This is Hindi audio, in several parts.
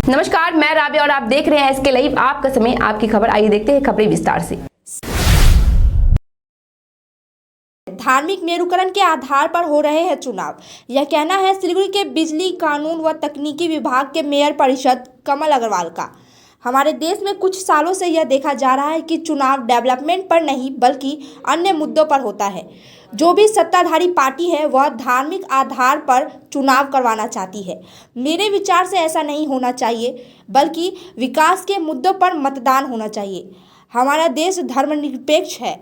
नमस्कार, मैं राबिया और आप देख रहे हैं SK लाइव। आपका समय, आपकी खबर। आइए देखते हैं खबरें विस्तार से। धार्मिक मेरुकरण के आधार पर हो रहे हैं चुनाव, यह कहना है सिलीगुड़ी के बिजली, कानून व तकनीकी विभाग के मेयर परिषद कमल अग्रवाल का। हमारे देश में कुछ सालों से यह देखा जा रहा है कि चुनाव डेवलपमेंट पर नहीं बल्कि अन्य मुद्दों पर होता है। जो भी सत्ताधारी पार्टी है वह धार्मिक आधार पर चुनाव करवाना चाहती है। मेरे विचार से ऐसा नहीं होना चाहिए, बल्कि विकास के मुद्दों पर मतदान होना चाहिए। हमारा देश धर्मनिरपेक्ष है,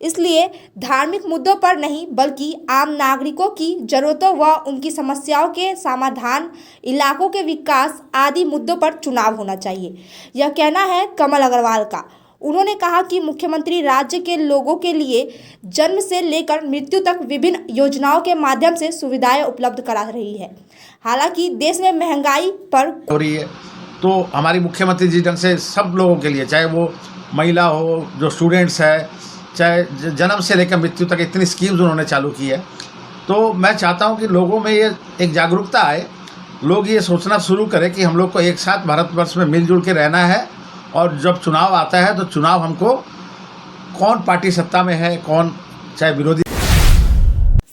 इसलिए धार्मिक मुद्दों पर नहीं बल्कि आम नागरिकों की जरूरतों व उनकी समस्याओं के समाधान, इलाकों के विकास आदि मुद्दों पर चुनाव होना चाहिए। यह कहना है कमल अग्रवाल का। उन्होंने कहा कि मुख्यमंत्री राज्य के लोगों के लिए जन्म से लेकर मृत्यु तक विभिन्न योजनाओं के माध्यम से सुविधाएं उपलब्ध करा रही है। हालांकि देश में महंगाई पर हो रही है, तो हमारी मुख्यमंत्री जी ढंग से सब लोगों के लिए, चाहे वो महिला हो, जो स्टूडेंट्स है, चाहे जन्म से लेकर मृत्यु तक, इतनी स्कीम्स उन्होंने चालू की है। तो मैं चाहता हूं कि लोगों में ये एक जागरूकता आए, लोग ये सोचना शुरू करें कि हम लोग को एक साथ भारतवर्ष में मिलजुल के रहना है। और जब चुनाव आता है तो चुनाव हमको कौन पार्टी सत्ता में है, कौन चाहे विरोधी।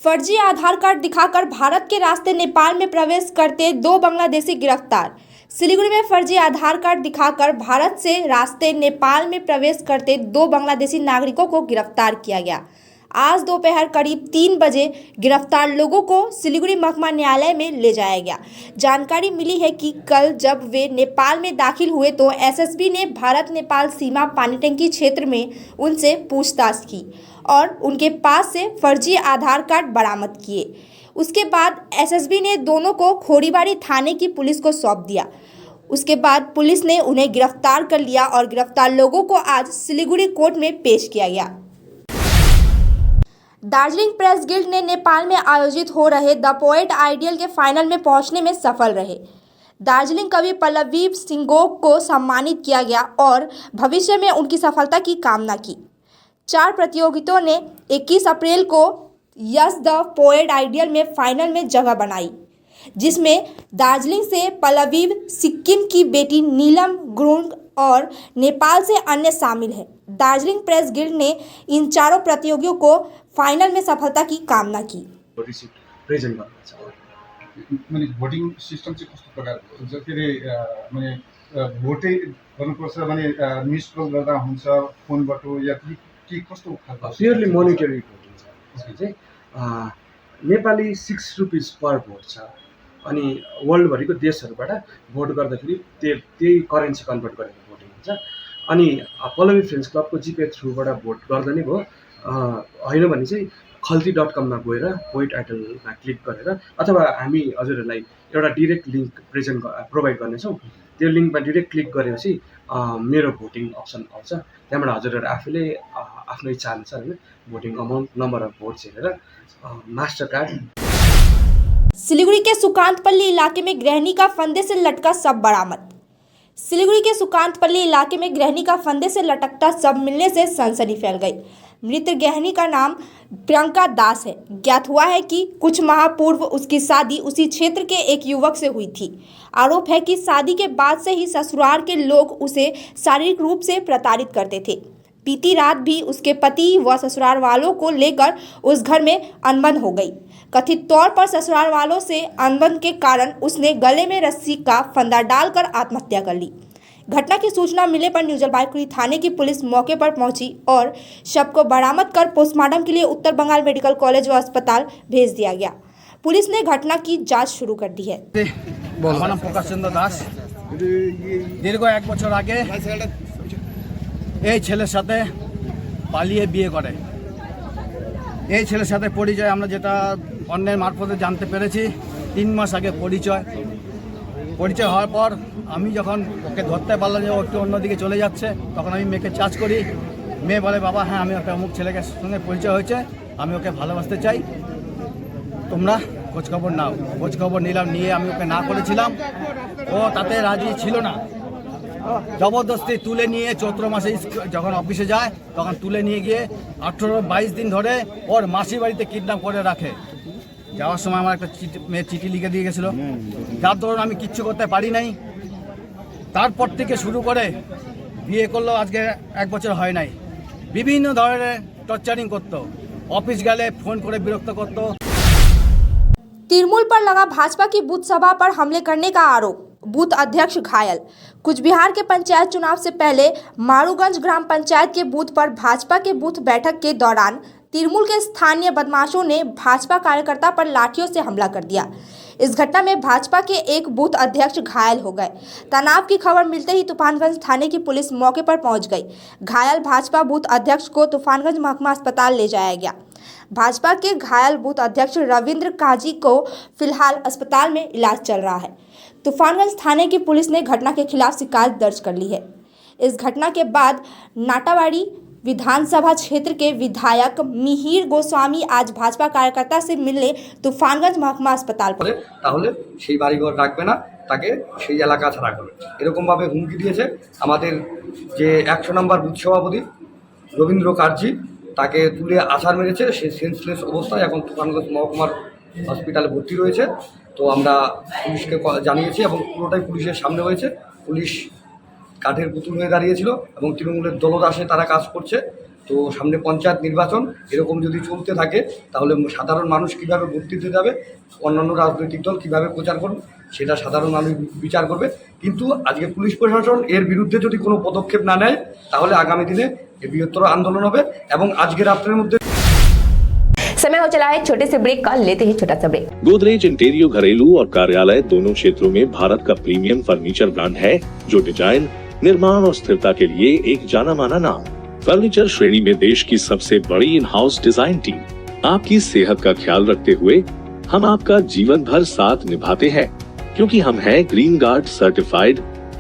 फर्जी आधार कार्ड दिखाकर भारत के रास्ते नेपाल में प्रवेश करते 2 बांग्लादेशी गिरफ्तार। सिलीगुड़ी में फर्जी आधार कार्ड दिखाकर भारत से रास्ते नेपाल में प्रवेश करते 2 बांग्लादेशी नागरिकों को गिरफ्तार किया गया। आज दोपहर करीब 3 बजे गिरफ्तार लोगों को सिलीगुड़ी महकमा न्यायालय में ले जाया गया। जानकारी मिली है कि कल जब वे नेपाल में दाखिल हुए तो SSB ने भारत नेपाल सीमा पानीटंकी क्षेत्र में उनसे पूछताछ की और उनके पास से फर्जी आधार कार्ड बरामद किए। उसके बाद SSB ने दोनों को खोरीबाड़ी थाने की पुलिस को सौंप दिया। उसके बाद पुलिस ने उन्हें गिरफ्तार कर लिया और गिरफ्तार लोगों को आज सिलीगुड़ी कोर्ट में पेश किया गया। दार्जिलिंग प्रेस गिल्ड ने नेपाल में आयोजित हो रहे द पोएट आइडियल के फाइनल में पहुंचने में सफल रहे। दार्जिलिंग कवि पल्लवी सिंगोक को सम्मानित किया गया और भविष्य में उनकी सफलता की कामना की। 4 प्रतियोगितों ने 21 अप्रैल को यस द पोएट आइडियल में फाइनल में जगह बनाई, जिसमें दार्जिलिंग से पल्लवी, सिक्किम की बेटी नीलम गुरुंग और नेपाल से अन्य शामिल हैं। दार्जिलिंग प्रेस गिल्ड ने इन 4 प्रतियोगियों को फाइनल में सफलता की कामना की। मैंने भोटिङ सिस्टम चाहिँ कस्तो प्रकारको हुन्छ, के अरे मैंने भोटै गर्नुपर्छ भने मिस कल गर्दा हुन्छ फोनबाट या के कस्तो खालको? प्योरली मोनिटरी भोटिङ छ। यसमा चाहिँ नेपाली 6 रुपिस पर भोट छ। अनि वर्ल्डभरिको देशहरूबाट भोट गर्दाखेरि त्यही करेन्सी कन्भर्ट गरेर भोटिङ हुन्छ। अनि पल्लवी फ्रेन्ड्स क्लबको जिपे थ्रुबाट भोट गर्दा नै भयो। होइन भने चाहिँ खल्ती.com मा गएर पोइट आइडलमा क्लिक गरेर, अथवा हामी हजुरहरूलाई एउटा डिरेक्ट लिङ्क प्रोभाइड गर्नेछौँ। त्यो लिङ्कमा डिरेक्ट क्लिक गरेपछि मेरो भोटिङ अप्सन आउँछ। त्यहाँबाट हजुरहरू आफूले आफ्नो इच्छा अनुसार होइन voting amount, number of votes हेरेर मास्टर कार्ड। सिलीगुड़ी के सुकांतपल्ली इलाके में गृहिणी का फंदे से लटका शव बरामद। सिलीगुड़ी के सुकांतपल्ली इलाके में गृहिणी का फंदे से लटकता शव मिलने से सनसनी फैल गई। मृत गृहिणी का नाम प्रियंका दास है। ज्ञात हुआ है कि कुछ माह पूर्व उसकी शादी उसी क्षेत्र के एक युवक से हुई थी। आरोप है कि शादी के बाद से ही ससुराल के लोग उसे शारीरिक रूप से प्रताड़ित करते थे। बीती रात भी उसके पति व ससुराल वालों को लेकर उस घर में अनबन हो गई। कथित तौर पर ससुराल वालों से अनबन के कारण उसने गले में रस्सी का फंदा डालकर आत्महत्या कर ली। घटना की सूचना मिलने पर न्यू जलपाईगुड़ी थाने की पुलिस मौके पर पहुंची और शव को बरामद कर पोस्टमार्टम के लिए उत्तर बंगाल मेडिकल कॉलेज व अस्पताल भेज दिया गया। पुलिस ने घटना की जांच शुरू कर दी है। আমার নাম প্রকাশ চন্দ্র দাস। দীর্ঘ 1 বছর আগে এই ছেলের সাথে পালিয়ে বিয়ে করে। এই ছেলের সাথে পরিচয় আমরা যেটা অন্যের মারফতে জানতে পেরেছি, 3 মাস আগে পরিচয় হওয়ার পর আমি যখন ওকে ধরতে পারলাম যে ও একটু অন্যদিকে চলে যাচ্ছে, তখন আমি মেয়েকে চার্জ করি। মেয়ে বলে, বাবা হ্যাঁ আমি একটা অমুক ছেলেকে সঙ্গে পরিচয় হয়েছে, আমি ওকে ভালোবাসতে চাই, তোমরা খোঁজখবর নাও। খোঁজখবর নিলাম, নিয়ে আমি ওকে না করেছিলাম। ও তাতে রাজি ছিল না। জবরদস্তি তুলে নিয়ে চৈত্র মাসে যখন অফিসে যায় তখন তুলে নিয়ে গিয়ে 18-22 দিন ধরে ওর মাসির বাড়িতে কিডন্যাপ করে রাখে। যাওয়ার সময় আমার একটা মেয়ের চিঠি লিখে দিয়ে গেছিলো, যার দরুন আমি কিচ্ছু করতে পারি নাই। তারপর থেকে শুরু করে বিয়ে করলো, আজকে 1 বছর হয় নাই। বিভিন্ন ধরনের টর্চারিং করতো, অফিস গেলে ফোন করে বিরক্ত করতো। तृणमूल पर लगा भाजपा की बूथ सभा पर हमले करने का आरोप, बूथ अध्यक्ष घायल। कुछ बिहार के पंचायत चुनाव से पहले मारूगंज ग्राम पंचायत के बूथ पर भाजपा के बूथ बैठक के दौरान तृणमूल के स्थानीय बदमाशों ने भाजपा कार्यकर्ता पर लाठियों से हमला कर दिया। इस घटना में भाजपा के एक बूथ अध्यक्ष घायल हो गए। तनाव की खबर मिलते ही तूफानगंज थाने की पुलिस मौके पर पहुंच गई। घायल भाजपा बूथ अध्यक्ष को तूफानगंज महकमा अस्पताल ले जाया गया। भाजपा के घायल बूथ अध्यक्ष रविंद्र काजी को फिलहाल अस्पताल में इलाज चल रहा है। तूफानगंज थाने की पुलिस ने घटना के खिलाफ शिकायत दर्ज कर ली है। इस घटना के बाद नाटाबाड़ी विधानसभा क्षेत्र के विधायक मिहिर गोस्वामी आज भाजपा कार्यकर्ता से मिलने तूफानगंज महकमा अस्पताल করে তাহলে সেই বাড়িঘর রাখবে না, তাকে সেই এলাকা ছাড়া করবে, এরকমভাবে হুমকি দিয়েছে। আমাদের যে 100 নম্বর বুথ সভাপতি রবীন্দ্র কার্জি, তাকে তুলে আছাড় মেরেছে। সে সেন্সলেস অবস্থায় এখন তুফানগঞ্জ মহকুমার হসপিটালে ভর্তি রয়েছে। তো আমরা পুলিশকে জানিয়েছি এবং পুরোটাই পুলিশের সামনে হয়েছে। পুলিশ কাঠের পুতুল হয়ে দাঁড়িয়েছিল এবং তৃণমূলের দলদাসে তারা কাজ করছে। তো সামনে পঞ্চায়েত নির্বাচন, এরকম যদি চলতে থাকে তাহলে সাধারণ মানুষ কীভাবে ভোট দিতে যাবে, অন্যান্য রাজনৈতিক দল কীভাবে প্রচার করবে, সেটা সাধারণ মানুষ বিচার করবে। কিন্তু আজকে পুলিশ প্রশাসন এর বিরুদ্ধে যদি কোনো পদক্ষেপ না নেয় তাহলে আগামী দিনে বৃহত্তর আন্দোলন হবে। এবং আজকে রাত্রের মধ্যে समय हो चला है छोटे से ब्रेक का, लेते हैं छोटा सा ब्रेक। गोदरेज इंटीरियो घरेलू और कार्यालय दोनों क्षेत्रों में भारत का प्रीमियम फर्नीचर ब्रांड है, जो डिजाइन, निर्माण और स्थिरता के लिए एक जाना माना नाम। फर्नीचर श्रेणी में देश की सबसे बड़ी इन हाउस डिजाइन टीम। आपकी सेहत का ख्याल रखते हुए हम आपका जीवन भर साथ निभाते हैं, क्योंकि हम हैं ग्रीन गार्ड सर्टिफाइड,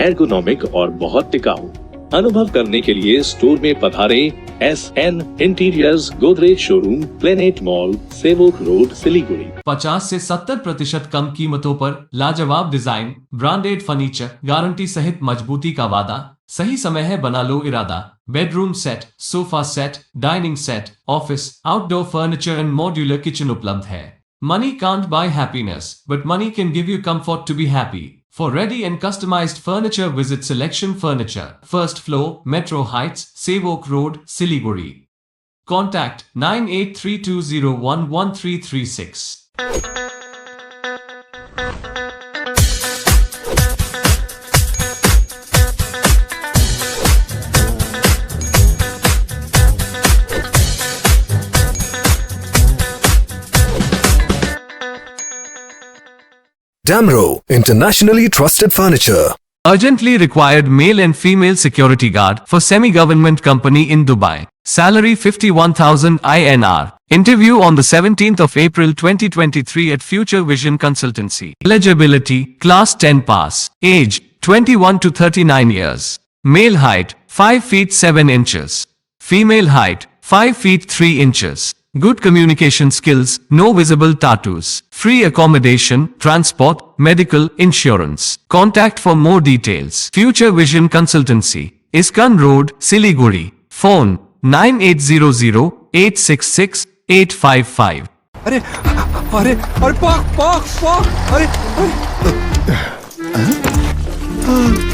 एर्गोनॉमिक और बहुत टिकाऊ। अनुभव करने के लिए स्टोर में पधारे SN interiors, Godrej showroom, planet mall, Sevoke road, Siliguri. 50 से 70% कम कीमतों पर लाजवाब डिजाइन, ब्रांडेड फर्नीचर, गारंटी सहित मजबूती का वादा। सही समय है, बना लो इरादा। Bedroom set, sofa set, dining set, office, outdoor furniture and modular kitchen उपलब्ध है। Money can't buy happiness, but money can give you comfort to be happy. For ready and customized furniture, visit Selection Furniture, first floor, Metro Heights, Sevok Road, Siliguri. Contact 9832011336. Damro, internationally trusted furniture. Urgently required male and female security guard for semi-government company in Dubai. Salary 51,000 INR. Interview on the 17th of April 2023 at Future Vision Consultancy. Eligibility, Class 10 pass. Age, 21 to 39 years. Male height, 5 feet 7 inches. Female height, 5 feet 3 inches. Good communication skills, no visible tattoos. Free accommodation, transport, medical, insurance. Contact for more details. Future Vision Consultancy, Iskan Road, Siliguri. Phone 9800-866-855. अरे अरे अरे पाक पाक पाक अरे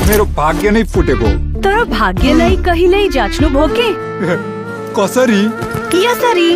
मेरो भाग्य नहीं फुटेको तर भाग्य नहीं कहीं नहीं जाचनु भोके कसरी यसरी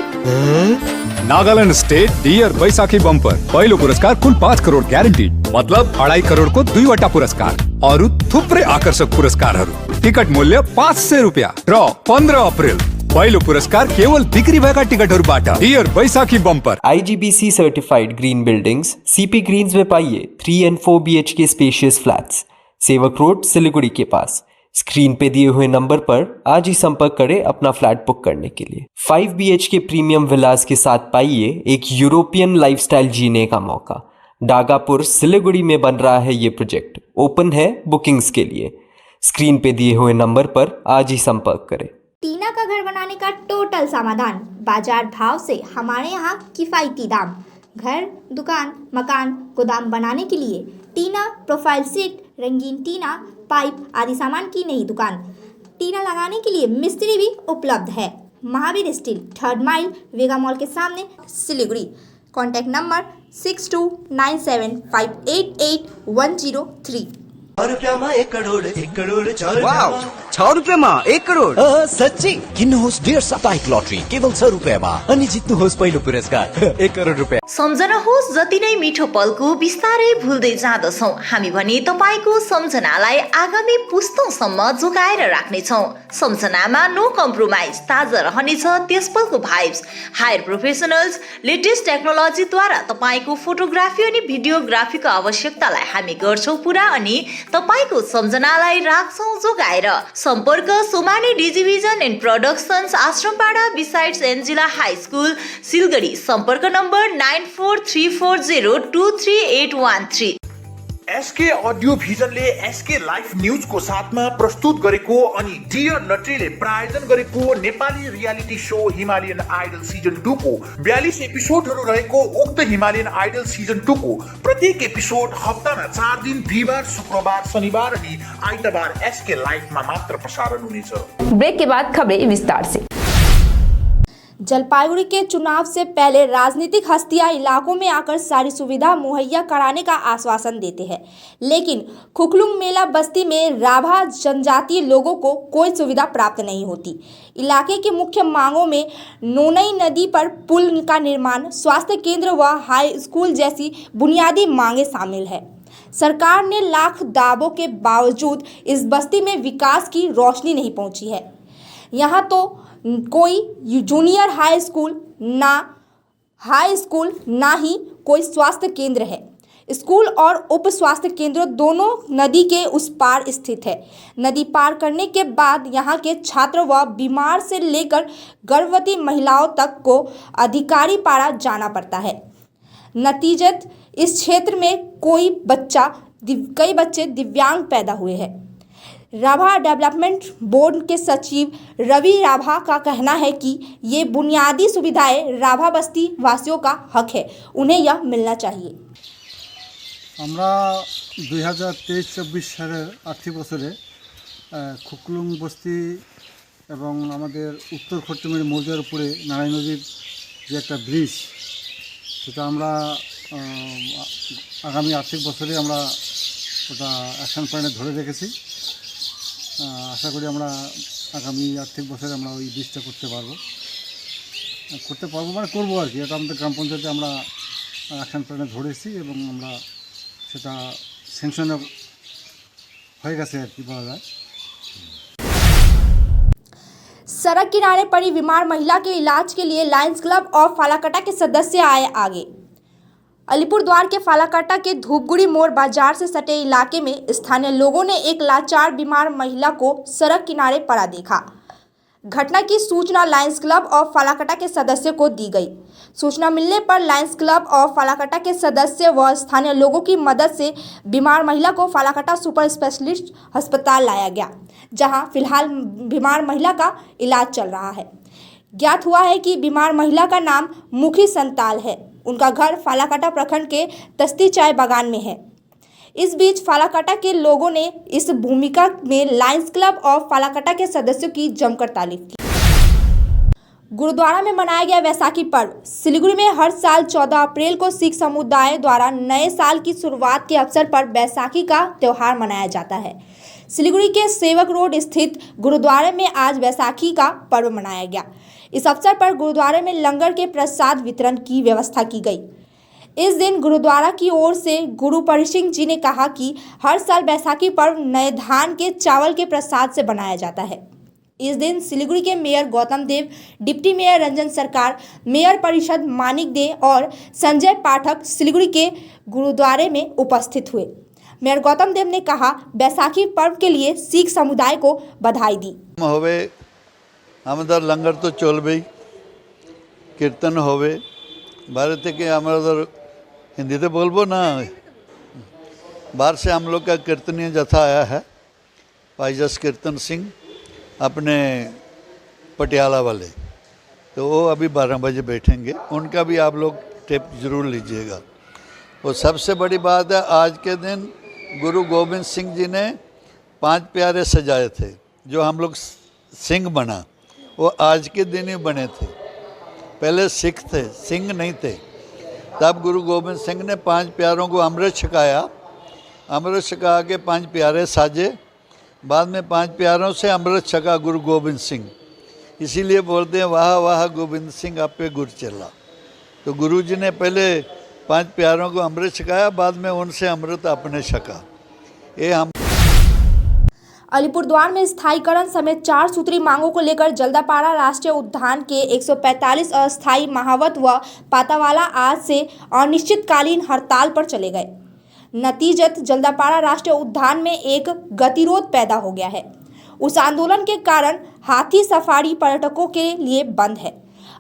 Nagaland state dear Baisakhi bumper पहिलो पुरस्कार कुल 5 करोड़ ग्यारेंटी, मतलब 2.5 करोड़ को 2वटा पुरस्कार और थुप्रै आकर्षक पुरस्कारहरू। टिकट मूल्य 500 रुपैयाँ। ड्र 15 अप्रिल। पहिलो पुरस्कार केवल बिक्री भएका टिकटहरूबाट। Dear Baisakhi bumper. IGBC certified green buildings CP greens में पाइए 3 and 4 BHK spacious flats, Sevoke road, Siliguri के पास। स्क्रीन पे दिए हुए नंबर पर आज ही संपर्क करें अपना फ्लैट बुक करने के लिए। 5 BHK प्रीमियम विलास के साथ पाइए एक यूरोपियन लाइफस्टाइल जीने का मौका। डागापुर, सिलीगुड़ी में बन रहा है ये प्रोजेक्ट। ओपन है बुकिंग्स के लिए। स्क्रीन पे दिए हुए नंबर पर आज ही संपर्क करें। टीना का घर बनाने का टोटल समाधान, बाजार भाव से हमारे यहाँ किफ़ायती दाम। घर, दुकान, मकान, गोदाम बनाने के लिए टीना, प्रोफाइल सीट, रंगीन टीना, पाइप आदि सामान की नई दुकान। टीना लगाने के लिए मिस्त्री भी उपलब्ध है। महावीर स्टील, 3rd माइल, वेगा मॉल के सामने, सिलीगुड़ी। Contact number 6297588103। ₹6 रुपियाँमा 1 करोड सच्ची किन्नुहोस् डेढ साप्ताहिक लटरी केवल ₹6 अनि जित्नुहोस् पहिलो पुरस्कार 1 करोड रुपियाँ। सम्झनुहोस् जति नै मिठो पलको बिस्तारै भुल्दै जाँदछौँ हामी भने तपाईँको सम्झनालाई आगामी पुस्तौँसम्म जोगाएर राख्नेछौँ। सम्झनामा नो कम्प्रोमाइज, ताजा रहनेछ त्यस पलको भाइब्स। हायर प्रोफेसनल्स लेटेस्ट टेक्नोलोजीद्वारा तपाईँको फोटोग्राफी अनि भिडियोग्राफीको आवश्यकतालाई हामी गर्छौँ पुरा अनि तपाईँको सम्झनालाई राख्छौँ जोगाएर। सम्पर्क Somani Digivision and productions, Ashrampara besides Angela high school, Siliguri. सम्पर्क नम्बर 9434023813। एसके अडियो भिजनले एसके लाइफ न्यूजको साथमा प्रस्तुत गरेको अनि डियर नट्रीले प्रायोजन गरेको Nepali reality show Himalayan idol season 2 को 42 एपिसोडहरू रहेको उक्त हिमालयन आइडल सिजन 2 को प्रत्येक एपिसोड हप्तामा 4 दिन बिहिबार, शुक्रबार, शनिबार अनि आइतबार एसके लाइफमा मात्र प्रसारण हुनेछ। ब्रेक के बाद खबरें विस्तार से। जलपाईगुड़ी के चुनाव से पहले राजनीतिक हस्तियां इलाकों में आकर सारी सुविधा मुहैया कराने का आश्वासन देते हैं, लेकिन खुखलुंग मेला बस्ती में राभा जनजातीय लोगों को कोई सुविधा प्राप्त नहीं होती। इलाके की मुख्य मांगों में नोनई नदी पर पुल का निर्माण, स्वास्थ्य केंद्र व हाई स्कूल जैसी बुनियादी मांगे शामिल है। सरकार ने लाख दावों के बावजूद इस बस्ती में विकास की रोशनी नहीं पहुंची है। यहाँ तो कोई जूनियर हाई स्कूल ना ही कोई स्वास्थ्य केंद्र है। स्कूल और उप स्वास्थ्य केंद्र दोनों नदी के उस पार स्थित है। नदी पार करने के बाद यहाँ के छात्र व बीमार से लेकर गर्भवती महिलाओं तक को अधिकारी पारा जाना पड़ता है। नतीजत इस क्षेत्र में कई बच्चे दिव्यांग पैदा हुए हैं। राभा डेवलपमेंट बोर्ड के सचिव रवि राभा का कहना है कि ये बुनियादी सुविधाएं राभा बस्ती वासियों का हक है, उन्हें यह मिलना चाहिए। আমরা 2023-24 সালের আর্থিক বছরে খুকলুং বস্তি এবং আমাদের উত্তর খট্টুমের মৌজার উপরে নারায়ণ নদীর যে একটা ব্রিজ, সেটা আমরা আগামী আর্থিক বছরে আমরা ওটা অ্যাকশন প্ল্যানে ধরে রেখেছি। আশা করি আমরা আগামী আর্থিক বছরে আমরা ওই ব্রিজটা করতে পারবো মানে করবো আর কি। এটা আমাদের গ্রাম পঞ্চায়েতে আমরা অ্যাকশন প্ল্যানে ধরেছি এবং আমরা সেটা স্যাংশন হয়ে গেছে আর কি বলা যায়। सड़क किनारे पड़ी बीमार महिला के इलाज के लिए लायंस क्लब ऑफ फालाकाटा के सदस्य आए आगे। अलीपुरद्वार के फालाकाटा के धूपगुड़ी मोड़ बाजार से सटे इलाके में स्थानीय लोगों ने एक लाचार बीमार महिला को सड़क किनारे पड़ा देखा। घटना की सूचना लायंस क्लब ऑफ फालाकाटा के सदस्य को दी गई। सूचना मिलने पर लायंस क्लब ऑफ फालाकाटा के सदस्य व स्थानीय लोगों की मदद से बीमार महिला को फालाकाटा सुपर स्पेशलिस्ट अस्पताल लाया गया, जहां फिलहाल बीमार महिला का इलाज चल रहा है। ज्ञात हुआ है कि बीमार महिला का नाम मुखी संताल है। उनका घर फालाकाटा प्रखंड के तस्ती चाय बागान में है। इस बीच फालाकाटा के लोगों ने इस भूमिका में लायंस क्लब ऑफ फालाकाटा के सदस्यों की जमकर तारीफ की। गुरुद्वारा में मनाया गया वैसाखी पर्व। सिलीगुड़ी में हर साल 14 अप्रैल को सिख समुदाय द्वारा नए साल की शुरुआत के अवसर पर बैसाखी का त्यौहार मनाया जाता है। सिलीगुड़ी के सेवक रोड स्थित गुरुद्वारे में आज बैसाखी का पर्व मनाया गया। इस अवसर पर गुरुद्वारे में लंगर के प्रसाद वितरण की व्यवस्था की गई। इस दिन गुरुद्वारा की ओर से गुरु परिसिंह जी ने कहा कि हर साल बैसाखी पर्व नए धान के चावल के प्रसाद से बनाया जाता है। इस दिन सिलीगुड़ी के मेयर गौतम देव, डिप्टी मेयर रंजन सरकार, मेयर परिषद मानिक दे और संजय पाठक सिलीगुड़ी के गुरुद्वारे में उपस्थित हुए। मेयर गौतम देव ने कहा बैसाखी पर्व के लिए सिख समुदाय को बधाई दी। আমাদের লঙ্গর তো চলবেই, কীর্তন হবে। भारत के हमारा हिंदी तो बोलबो ना, बाहर से हम लोग का कीर्तनीय जथा आया है, भाईजस कीर्तन सिंह अपने पटियाला वाले, तो वो अभी 12 बजे बैठेंगे। उनका भी आप लोग टिप ज़रूर लीजिएगा। वो सबसे बड़ी बात है, आज के दिन गुरु गोविंद सिंह जी ने 5 प्यारे सजाए थे। जो हम लोग सिंह बना वो आज के दिन ही बने थे। पहले सिख थे, सिंह नहीं थे। तब गुरु गोविंद सिंह ने 5 प्यारों को अमृत छकाया अमृत छका के 5 प्यारे साजे, बाद में 5 प्यारों से अमृत छका गुरु गोविंद सिंह। इसीलिए बोलते हैं वाह वाह गोविंद सिंह आप पे गुर चला। तो गुरु जी ने पहले 5 प्यारों को अमृत छकाया, बाद में उनसे अमृत अपने छका। ये हम अलीपुरद्वार में स्थायीकरण समेत 4 सूत्री मांगों को लेकर जल्दापाड़ा राष्ट्रीय उद्यान के 145 अस्थायी महावत व पातावाला आज से अनिश्चितकालीन हड़ताल पर चले गए। नतीजत जल्दापाड़ा राष्ट्रीय उद्यान में एक गतिरोध पैदा हो गया है। उस आंदोलन के कारण हाथी सफारी पर्यटकों के लिए बंद है।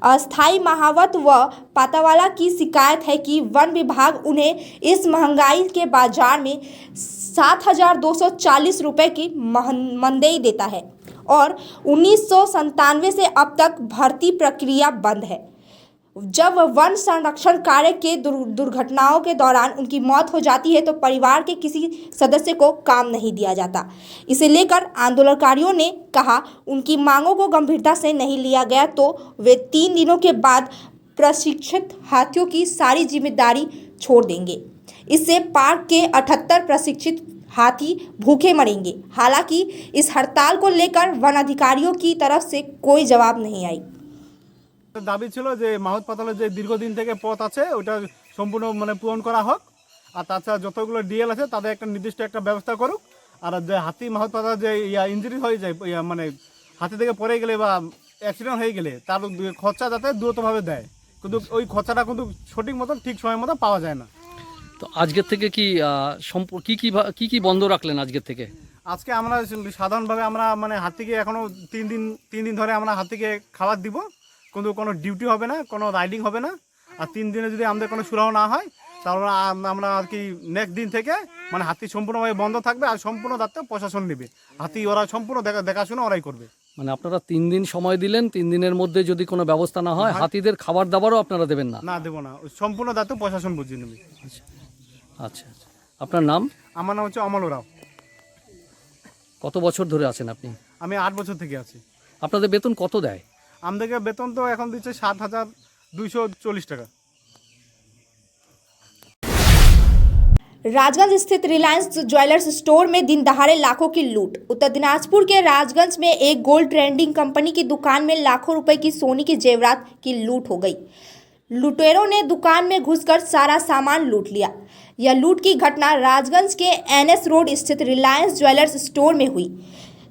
अस्थायी महावत व पातावाला की शिकायत है कि वन विभाग उन्हें इस महंगाई के बाजार में 7,240 रुपये की मानदेय देता है और 1997 से अब तक भर्ती प्रक्रिया बंद है। जब वन संरक्षण कार्य के दुर्घटनाओं के दौरान उनकी मौत हो जाती है तो परिवार के किसी सदस्य को काम नहीं दिया जाता। इसे लेकर आंदोलनकारियों ने कहा उनकी मांगों को गंभीरता से नहीं लिया गया तो वे 3 दिनों के बाद प्रशिक्षित हाथियों की सारी जिम्मेदारी छोड़ देंगे। इससे पार्क के 78 प्रशिक्षित हाथी भूखे मरेंगे। हालांकि इस हड़ताल को लेकर वन अधिकारियों की तरफ से कोई जवाब नहीं आई। দাবি ছিল যে মাহত পাতালের যে দীর্ঘদিন থেকে পথ আছে ওটা সম্পূর্ণ মানে পূরণ করা হোক, আর তাছাড়া যতগুলো ডিএল আছে তাদের একটা নির্দিষ্ট একটা ব্যবস্থা করুক, আর যে হাতি মাহত পাতাল যে ইঞ্জুরি হয়ে যায় মানে হাতি থেকে পড়ে গেলে বা অ্যাক্সিডেন্ট হয়ে গেলে তার খরচা যাতে দ্রুতভাবে দেয়, কিন্তু ওই খরচাটা কিন্তু সঠিক মতো ঠিক সময় মতো পাওয়া যায় না। তো আজকের থেকে কি কি কি বন্ধ রাখলেন আজকের থেকে? আজকে আমরা সাধারণভাবে আমরা মানে হাতিকে এখনও 3 দিন ধরে আমরা হাতিকে খাবার দিব, কিন্তু কোনো ডিউটি হবে না, কোনো রাইডিং হবে না। আর 3 দিনে যদি আমাদের কোনো সুরাহ না হয় তাহলে আমরা আর কি নেক্সট দিন থেকে মানে হাতি সম্পূর্ণভাবে বন্ধ থাকবে আর সম্পূর্ণ দায়িত্ব প্রশাসন নেবে। হাতি ওরা সম্পূর্ণ দেখাশোনা ওরাই করবে। মানে আপনারা 3 দিন সময় দিলেন, 3 দিনের মধ্যে যদি কোনো ব্যবস্থা না হয় হাতিদের খাবার দাবারও আপনারা দেবেন না? না, দেবো না, সম্পূর্ণ দায়িত্ব প্রশাসন বুঝিয়ে নেবে। আচ্ছা, আপনার নাম? আমার নাম হচ্ছে অমল ওরাও। কত বছর ধরে আছেন আপনি? আমি 8 বছর থেকে আছি। আপনাদের বেতন কত দেয়? আমাদেরকে বেতন তো এখন দিচ্ছে 7,240 টাকা। राजगंज स्थित रिलायंस ज्वेलर्स स्टोर में दिन दहाड़े लाखों की लूट। उत्तर दिनाजपुर के राजगंज में एक गोल्ड ट्रेडिंग कंपनी की दुकान में लाखों रुपए की सोने की जेवरात की लूट हो गई। लुटेरों ने दुकान में घुसकर सारा सामान लूट लिया। यह लूट की घटना राजगंज के NS रोड स्थित रिलायंस ज्वेलर्स स्टोर में हुई।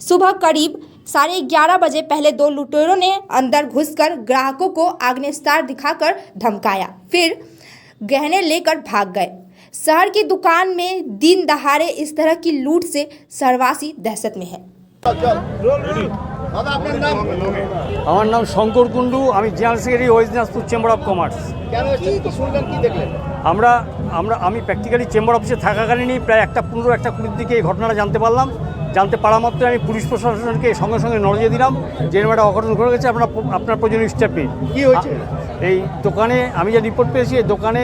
सुबह करीब 11:30 बजे पहले 2 लुटेरों ने अंदर घुसकर ग्राहकों को आग्नेस्तार दिखाकर धमकाया, फिर गहने लेकर भाग गए। शहर की दुकान में दिन दहाड़े इस तरह की लूट से शहरवासी दहशत में है। আমার নাম শঙ্কর কুণ্ডু, আমি general secretary West Dinajpur chamber of commerce. আমি প্র্যাকটিক্যালি চেম্বার অফিসে থাকাকালীনই প্রায় 1:15 1:20 দিকে এই ঘটনাটা জানতে পারলাম। জানতে পারা মাত্র আমি পুলিশ প্রশাসনকে সঙ্গে সঙ্গে নজরে দিলাম যে এরকম একটা অঘটন ঘটে গেছে, আপনার প্রয়োজনীয় স্টেপ নিন। কী হয়েছে? এই দোকানে আমি যে রিপোর্ট পেয়েছি, এই দোকানে